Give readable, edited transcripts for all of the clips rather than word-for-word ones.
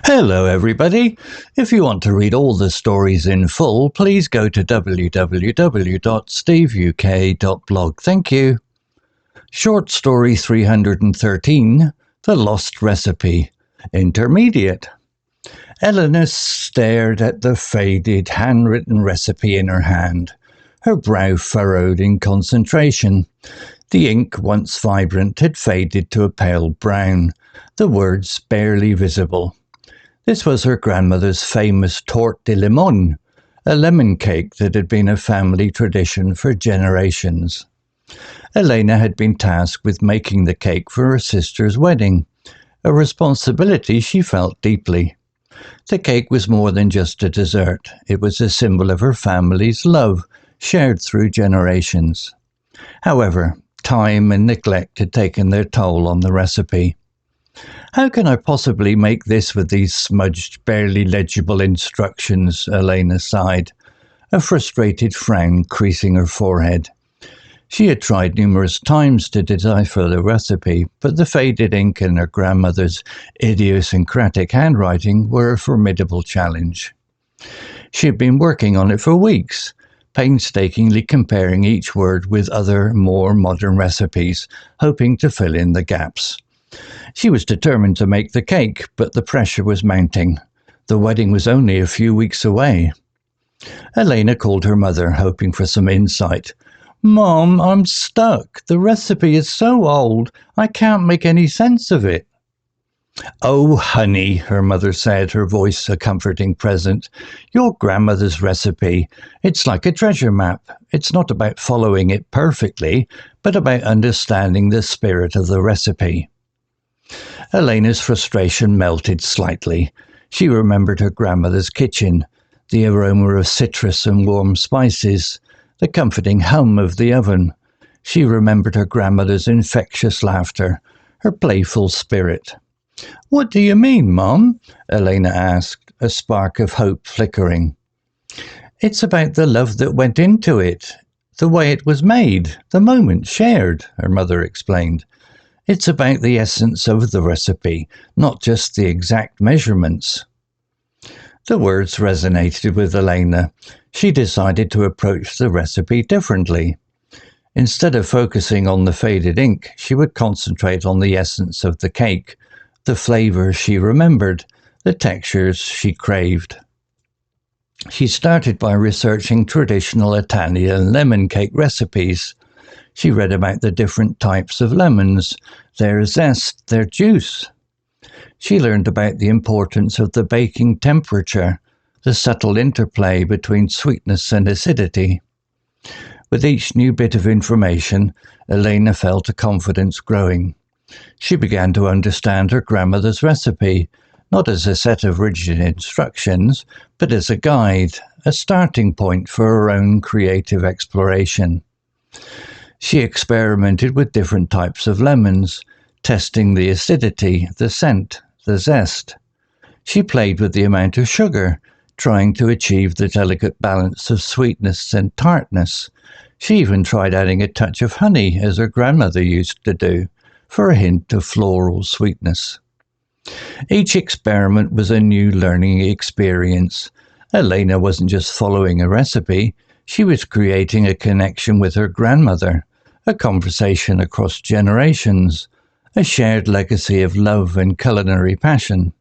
Hello everybody! If you want to read all the stories in full, please go to www.steveuk.blog. Thank you. Short story 313, The Lost Recipe, Intermediate. Elena stared at the faded, handwritten recipe in her hand, her brow furrowed in concentration. The ink, once vibrant, had faded to a pale brown, the words barely visible. This was her grandmother's famous Torta di Limone, a lemon cake that had been a family tradition for generations. Elena had been tasked with making the cake for her sister's wedding, a responsibility she felt deeply. The cake was more than just a dessert. It was a symbol of her family's love, shared through generations. However, time and neglect had taken their toll on the recipe. "How can I possibly make this with these smudged, barely legible instructions?" Elena sighed, a frustrated frown creasing her forehead. She had tried numerous times to decipher the recipe, but the faded ink in her grandmother's idiosyncratic handwriting were a formidable challenge. She had been working on it for weeks, painstakingly comparing each word with other, more modern recipes, hoping to fill in the gaps. She was determined to make the cake, but the pressure was mounting. The wedding was only a few weeks away. Elena called her mother, hoping for some insight. "Mom, I'm stuck. The recipe is so old, I can't make any sense of it." "Oh, honey," her mother said, her voice a comforting present. "Your grandmother's recipe. It's like a treasure map. It's not about following it perfectly, but about understanding the spirit of the recipe." Elena's frustration melted slightly. She remembered her grandmother's kitchen, the aroma of citrus and warm spices, the comforting hum of the oven. She remembered her grandmother's infectious laughter, her playful spirit. "What do you mean, Mom?" Elena asked, a spark of hope flickering. "It's about the love that went into it, the way it was made, the moment shared," her mother explained. "It's about the essence of the recipe, not just the exact measurements." The words resonated with Elena. She decided to approach the recipe differently. Instead of focusing on the faded ink, she would concentrate on the essence of the cake, the flavors she remembered, the textures she craved. She started by researching traditional Italian lemon cake recipes. She read about the different types of lemons, their zest, their juice. She learned about the importance of the baking temperature, the subtle interplay between sweetness and acidity. With each new bit of information, Elena felt a confidence growing. She began to understand her grandmother's recipe, not as a set of rigid instructions, but as a guide, a starting point for her own creative exploration. She experimented with different types of lemons, testing the acidity, the scent, the zest. She played with the amount of sugar, trying to achieve the delicate balance of sweetness and tartness. She even tried adding a touch of honey, as her grandmother used to do, for a hint of floral sweetness. Each experiment was a new learning experience. Elena wasn't just following a recipe, she was creating a connection with her grandmother, a conversation across generations, a shared legacy of love and culinary passion.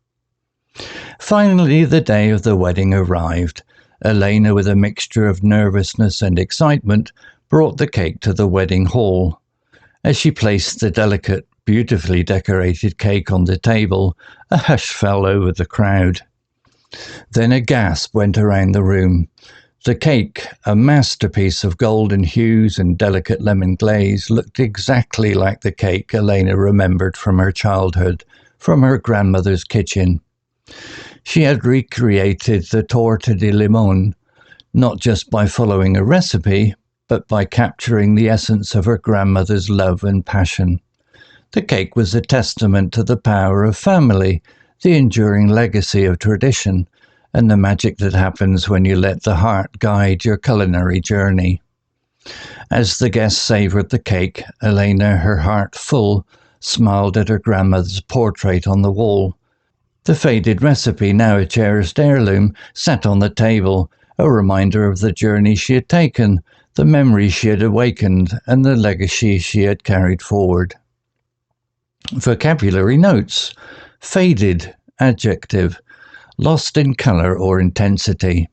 Finally, the day of the wedding arrived. Elena, with a mixture of nervousness and excitement, brought the cake to the wedding hall. As she placed the delicate, beautifully decorated cake on the table, a hush fell over the crowd. Then a gasp went around the room. The cake, a masterpiece of golden hues and delicate lemon glaze, looked exactly like the cake Elena remembered from her childhood, from her grandmother's kitchen. She had recreated the Torta di Limone, not just by following a recipe, but by capturing the essence of her grandmother's love and passion. The cake was a testament to the power of family, the enduring legacy of tradition, and the magic that happens when you let the heart guide your culinary journey. As the guests savoured the cake, Elena, her heart full, smiled at her grandmother's portrait on the wall. The faded recipe, now a cherished heirloom, sat on the table, a reminder of the journey she had taken, the memories she had awakened, and the legacy she had carried forward. Vocabulary notes. Faded, adjective, lost in colour or intensity.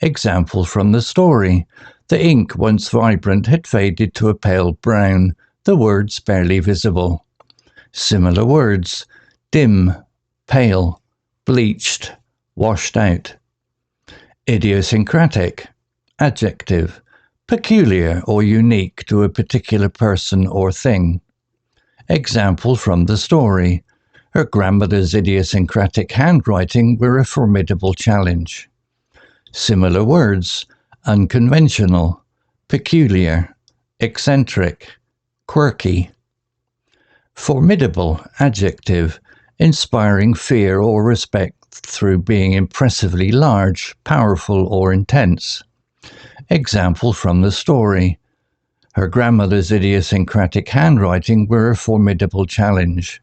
Example from the story. The ink, once vibrant, had faded to a pale brown, the words barely visible. Similar words. Dim, pale, bleached, washed out. Idiosyncratic, adjective, peculiar or unique to a particular person or thing. Example from the story. Her grandmother's idiosyncratic handwriting were a formidable challenge. Similar words. Unconventional, peculiar, eccentric, quirky. Formidable, adjective, inspiring fear or respect through being impressively large, powerful, or intense. Example from the story. Her grandmother's idiosyncratic handwriting were a formidable challenge.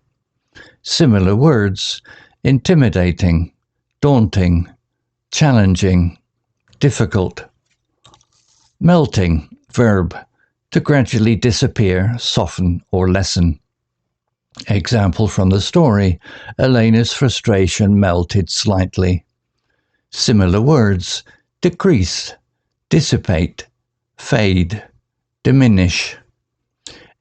Similar words. Intimidating, daunting, challenging, difficult. Melting, verb, to gradually disappear, soften, or lessen. Example from the story. Elena's frustration melted slightly. Similar words. Decrease, dissipate, fade, diminish.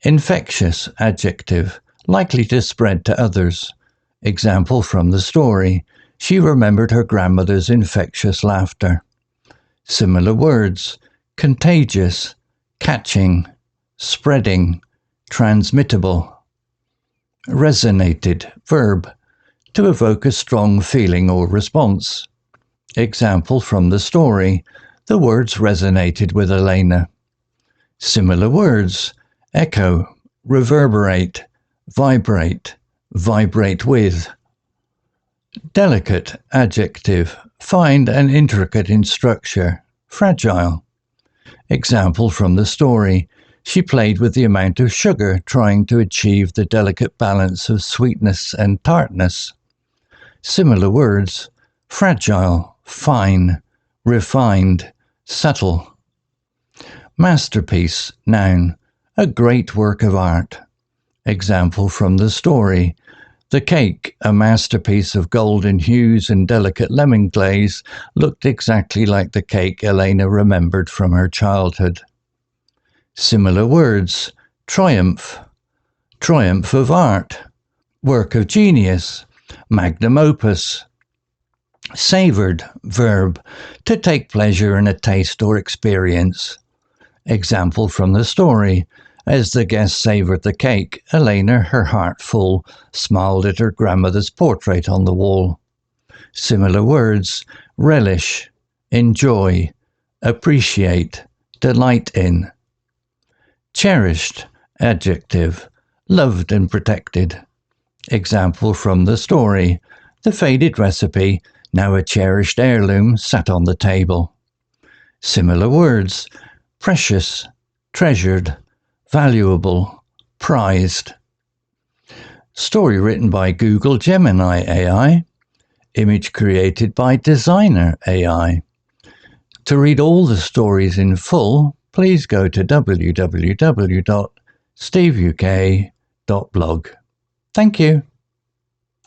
Infectious, adjective, likely to spread to others. Example from the story. She remembered her grandmother's infectious laughter. Similar words. Contagious, catching, spreading, transmittable. Resonated, verb, to evoke a strong feeling or response. Example from the story. The words resonated with Elena. Similar words. Echo, reverberate, vibrate, vibrate with. Delicate, adjective, fine and intricate in structure, fragile. Example from the story. She played with the amount of sugar, trying to achieve the delicate balance of sweetness and tartness. Similar words. Fragile, fine, refined, subtle. Masterpiece, noun, a great work of art. Example from the story. The cake, a masterpiece of golden hues and delicate lemon glaze, looked exactly like the cake Elena remembered from her childhood. Similar words. Triumph, triumph of art, work of genius, magnum opus. Savoured, verb, to take pleasure in a taste or experience. Example from the story. As the guests savoured the cake, Elena, her heart full, smiled at her grandmother's portrait on the wall. Similar words. Relish, enjoy, appreciate, delight in. Cherished, adjective, loved and protected. Example from the story. The faded recipe, now a cherished heirloom, sat on the table. Similar words. Precious, treasured, valuable, prized. Story written by Google Gemini AI. Image created by Designer AI. To read all the stories in full, please go to www.steveuk.blog. Thank you.